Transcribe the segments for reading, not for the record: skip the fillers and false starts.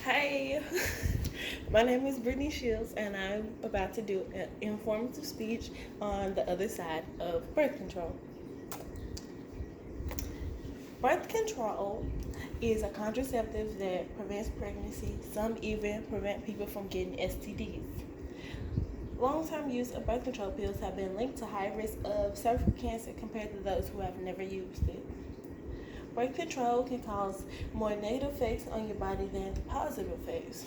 Hey, my name is Brittany Shields, and I'm about to do an informative speech on the other side of birth control. Birth control is a contraceptive that prevents pregnancy. Some even prevent people from getting STDs. Long-term use of birth control pills have been linked to high risk of cervical cancer compared to those who have never used it. Birth control can cause more negative effects on your body than positive effects.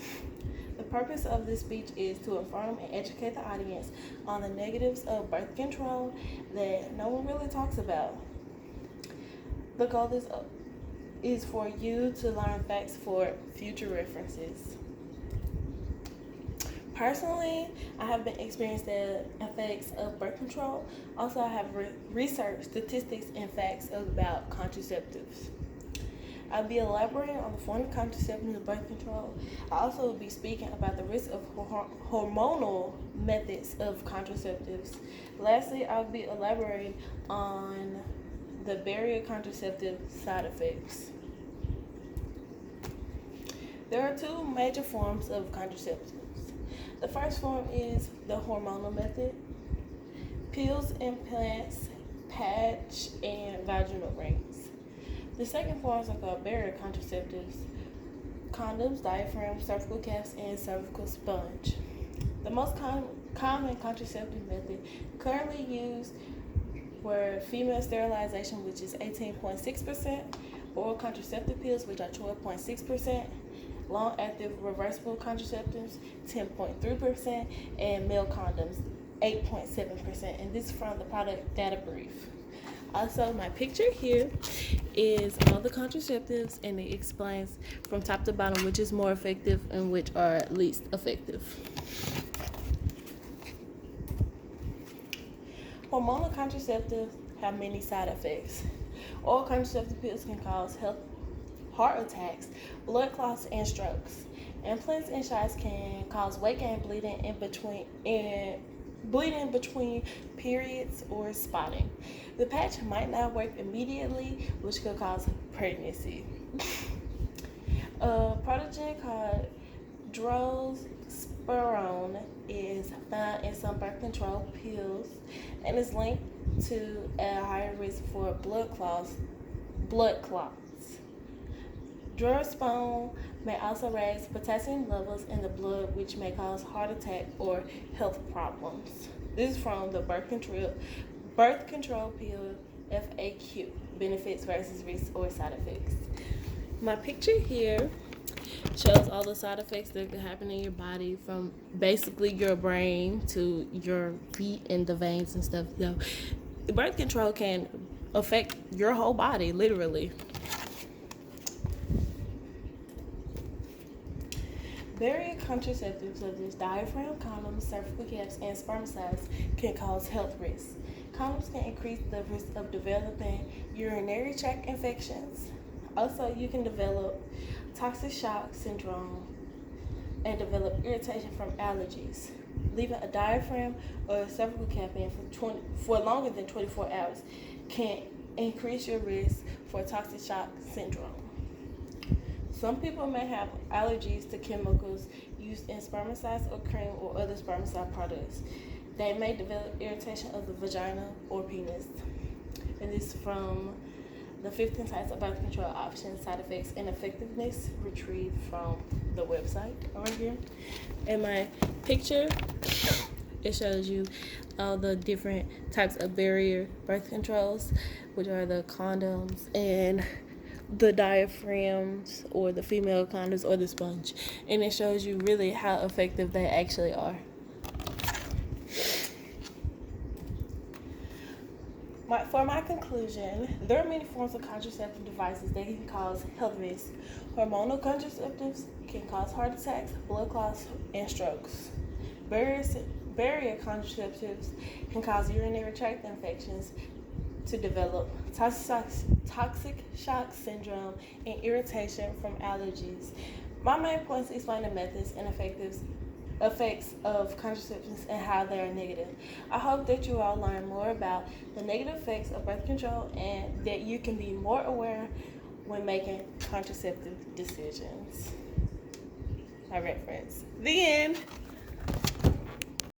The purpose of this speech is to inform and educate the audience on the negatives of birth control that no one really talks about. The goal is for you to learn facts for future references. Personally, I have been experienced the effects of birth control. Also, I have researched statistics and facts about contraceptives. I'll be elaborating on the form of contraception and birth control. I also will be speaking about the risk of hormonal methods of contraceptives. Lastly, I'll be elaborating on the barrier contraceptive side effects. There are two major forms of contraceptives. The first form is the hormonal method: pills, implants, patch, and vaginal rings. The second forms are called barrier contraceptives: condoms, diaphragm, cervical caps, and cervical sponge. The most common contraceptive method currently used were female sterilization, which is 18.6%, oral contraceptive pills, which are 12.6%, long-active reversible contraceptives, 10.3%, and male condoms, 8.7%. And this is from the product data brief. Also, my picture here is all the contraceptives, and it explains from top to bottom which is more effective and which are least effective. Hormonal contraceptives have many side effects. Oral contraceptive pills can cause heart attacks, blood clots, and strokes. Implants and shots can cause weight gain, bleeding between periods, or spotting. The patch might not work immediately, which could cause pregnancy. A protogen called dronesterone is found in some birth control pills and is linked to a higher risk for blood clots. Dronesterone may also raise potassium levels in the blood, which may cause heart attack or health problems. This is from the birth control pill FAQ: benefits versus risks or side effects. My picture here shows all the side effects that could happen in your body, from basically your brain to your feet and the veins and stuff. So, birth control can affect your whole body, literally. Barrier contraceptives such as diaphragm, condoms, cervical caps, and spermicides can cause health risks. Condoms can increase the risk of developing urinary tract infections. Also, you can develop toxic shock syndrome and develop irritation from allergies. Leaving a diaphragm or a cervical cap in for longer than 24 hours can increase your risk for toxic shock syndrome. Some people may have allergies to chemicals used in spermicides or cream or other spermicide products. They may develop irritation of the vagina or penis. And this is from the 15 types of birth control options, side effects, and effectiveness, retrieved from the website over here. In my picture, it shows you all the different types of barrier birth controls, which are the condoms and the diaphragms, or the female condoms, or the sponge, and it shows you really how effective they actually are. For my conclusion, there are many forms of contraceptive devices that can cause health risks. Hormonal contraceptives can cause heart attacks, blood clots, and strokes. Barrier contraceptives can cause urinary tract infections, to develop toxic shock syndrome, and irritation from allergies. My main points explain the methods and effects of contraceptives and how they are negative. I hope that you all learn more about the negative effects of birth control and that you can be more aware when making contraceptive decisions. a reference. The end.